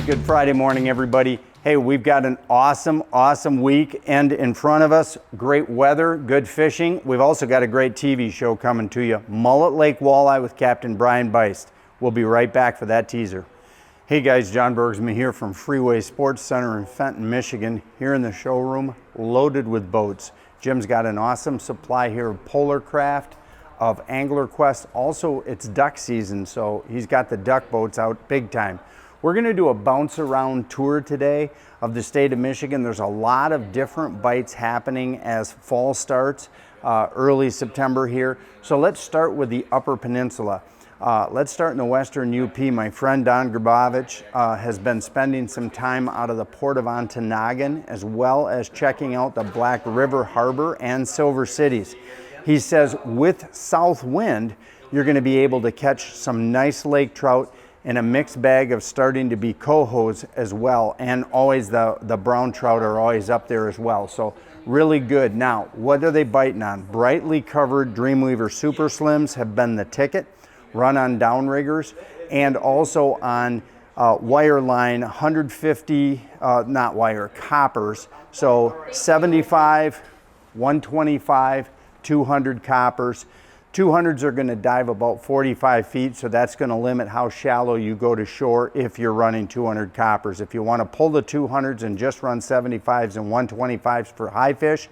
Hey, good Friday morning, everybody. Hey, we've got an awesome weekend in front of us. Great weather, good fishing. We've also got a great TV show coming to you. Mullet Lake Walleye with Captain Brian Beist. We'll be right back for that teaser. Hey guys, John Bergsman here from Freeway Sports Center in Fenton, Michigan. Here in the showroom, loaded with boats. Jim's got an awesome supply here of Polar Craft, of Angler Quest. Also, it's duck season, so he's got the duck boats out big time. We're gonna do a bounce around tour today of the state of Michigan. There's a lot of different bites happening as fall starts, early September here. So let's start with the Upper Peninsula. Let's start in the Western UP. My friend Don Grabovich has been spending some time out of the Port of Ontonagon, as well as checking out the Black River Harbor and Silver Cities. He says with south wind, you're gonna be able to catch some nice lake trout and a mixed bag of starting to be cohos as well. And always the brown trout are always up there as well. So really good. Now, what are they biting on? Brightly covered Dreamweaver Super Slims have been the ticket, run on downriggers, and also on wire line 150, not wire, coppers. So 75, 125, 200 coppers. 200s are going to dive about 45 feet, so that's going to limit how shallow you go to shore if you're running 200 coppers. If you want to pull the 200s and just run 75s and 125s for high fish,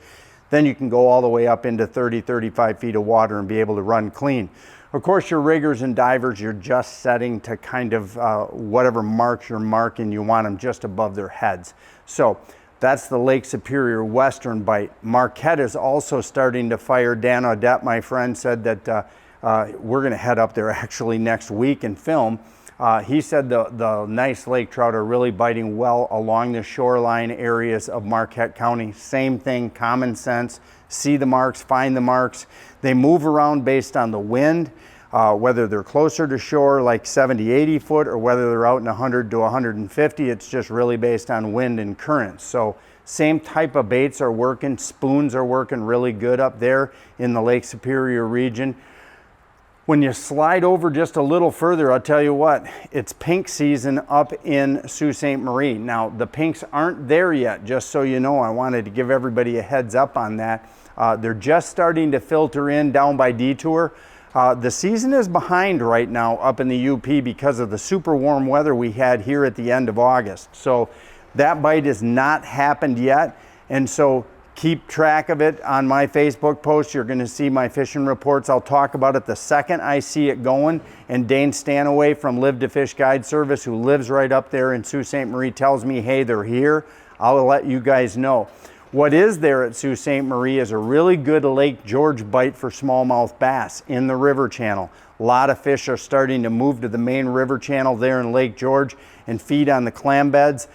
then you can go all the way up into 30, 35 feet of water and be able to run clean. Of course, your riggers and divers, you're just setting to kind of whatever marks you're marking, you want them just above their heads. So that's the Lake Superior Western bite. Marquette is also starting to fire. Dan Audette, my friend, said that we're going to head up there actually next week and film. He said the nice lake trout are really biting well along the shoreline areas of Marquette County. Same thing, common sense. See the marks, find the marks. They move around based on the wind, whether they're closer to shore like 70, 80 foot, or whether they're out in 100 to 150. It's just really based on wind and currents. So same type of baits are working. Spoons are working really good up there in the Lake Superior region. When you slide over just a little further, I'll tell you what, it's pink season up in Sault Ste. Marie. Now, the pinks aren't there yet, just so you know. I wanted to give everybody a heads up on that. They're just starting to filter in down by Detour. The season is behind right now up in the UP because of the super warm weather we had here at the end of August. So that bite has not happened yet. And so keep track of it on my Facebook post. You're going to see my fishing reports. I'll talk about it the second I see it going. And Dane Stanaway from Live to Fish Guide Service, who lives right up there in Sault Ste. Marie, tells me, hey, they're here. I'll let you guys know. What is there at Sault Ste. Marie is a really good Lake George bite for smallmouth bass in the river channel. A lot of fish are starting to move to the main river channel there in Lake George and feed on the clam beds.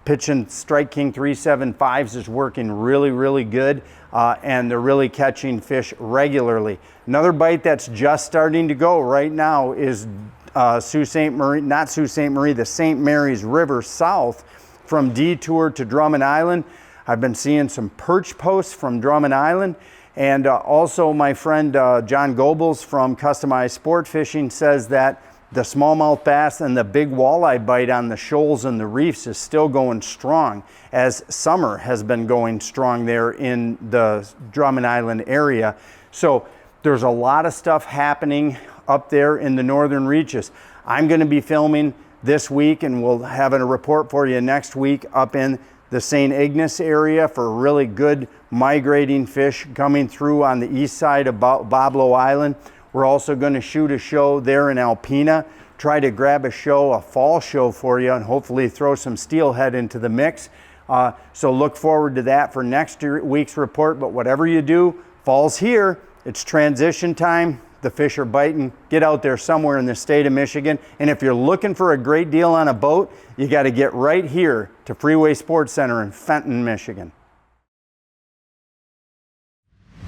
Pitching Strike King 375s is working really good, and they're really catching fish regularly. Another bite that's just starting to go right now is Sault Ste. Marie, not Sault Ste. Marie, the St. Mary's River south from Detour to Drummond Island. I've been seeing some perch posts from Drummond Island, and also my friend John Goebbels from Customized Sport Fishing says that the smallmouth bass and the big walleye bite on the shoals and the reefs is still going strong, as summer has been going strong there in the Drummond Island area. So there's a lot of stuff happening up there in the northern reaches. I'm going to be filming this week, and we'll have a report for you next week up in the St. Ignace area for really good migrating fish coming through on the east side of Boblo Island. We're also going to shoot a show there in Alpena, try to grab a fall show for you, and hopefully throw some steelhead into the mix. So look forward to that for next week's report. But whatever you do, fall's here. It's transition time. The fish are biting. Get out there somewhere in the state of Michigan. And if you're looking for a great deal on a boat, you got to get right here to Freeway Sports Center in Fenton, Michigan.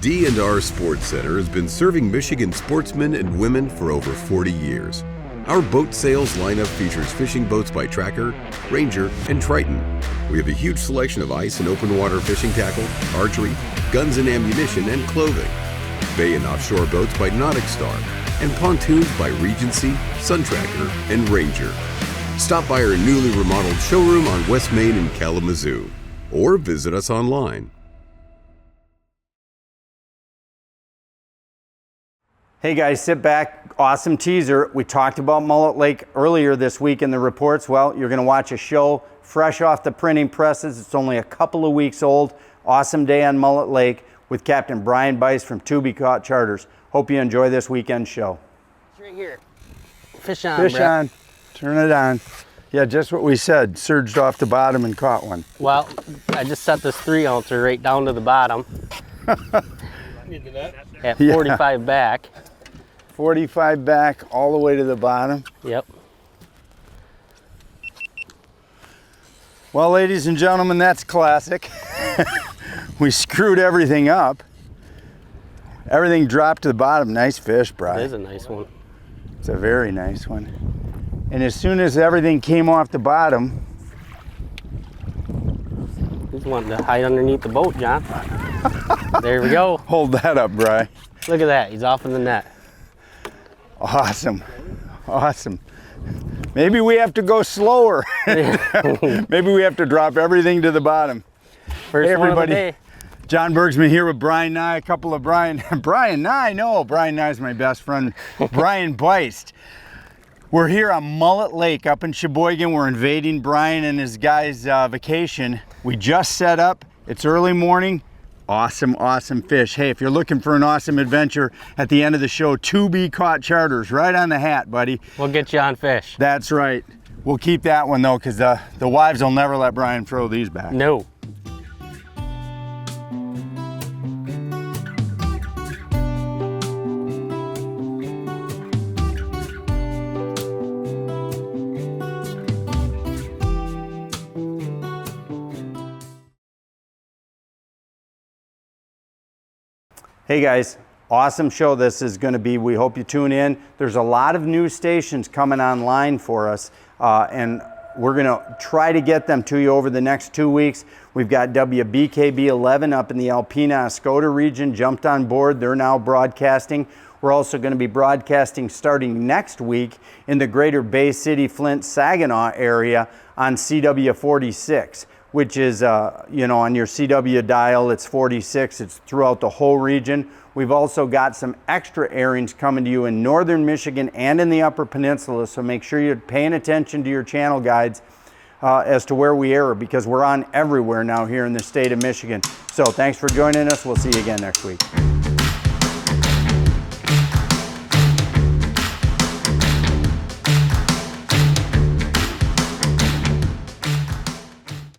D&R Sports Center has been serving Michigan sportsmen and women for over 40 years. Our boat sales lineup features fishing boats by Tracker, Ranger, and Triton. We have a huge selection of ice and open water fishing tackle, archery, guns and ammunition, and clothing. Bay and offshore boats by Nautic Star, and pontoons by Regency, Sun Tracker, and Ranger. Stop by our newly remodeled showroom on West Main in Kalamazoo, or visit us online. Hey guys, sit back. Awesome teaser. We talked about Mullet Lake earlier this week in the reports. Well, you're going to watch a show fresh off the printing presses. It's only a couple of weeks old. Awesome day on Mullet Lake with Captain Brian Bice from To Be Caught Charters. Hope you enjoy this weekend show. It's right here. Fish on, Fish Brett. on. Turn it on. Yeah, just what we said. Surged off the bottom and caught one. Well, I just set this 3-ouncer right down to the bottom. At 45 back. 45 back all the way to the bottom. Yep. Well, ladies and gentlemen, that's classic. We screwed everything up. Everything dropped to the bottom. Nice fish, It Brian. is a nice one. It's a very nice one. And as soon as everything came off the bottom, He's wanting to hide underneath the boat, John. There we go. hold that up, Brian. Look at that. He's off in the net. Awesome. Awesome. Maybe we have to go slower. Maybe we have to drop everything to the bottom. First Hey, one of the everybody. day. John Bergsman here with Brian Nye, a couple of Brian Nye, no, Brian Nye is my best friend, Brian Beist. We're here on Mullet Lake up in Sheboygan. We're invading Brian and his guys' vacation. We just set up, it's early morning. Awesome, awesome fish. Hey, if you're looking for an awesome adventure at the end of the show, To Be Caught Charters, right on the hat, buddy. We'll get you on fish. That's right. We'll keep that one though, because the wives will never let Brian throw these back. No. Hey guys, awesome show this is going to be. We hope you tune in. There's a lot of new stations coming online for us, and we're going to try to get them to you over the next 2 weeks. We've got WBKB 11 up in the Alpena-Escoda region, jumped on board. They're now broadcasting. We're also going to be broadcasting starting next week in the greater Bay City, Flint, Saginaw area on CW 46. Which is, you know, on your CW dial, it's 46. It's throughout the whole region. We've also got some extra airings coming to you in northern Michigan and in the Upper Peninsula, so make sure you're paying attention to your channel guides as to where we air, because we're on everywhere now here in the state of Michigan. So thanks for joining us. We'll see you again next week.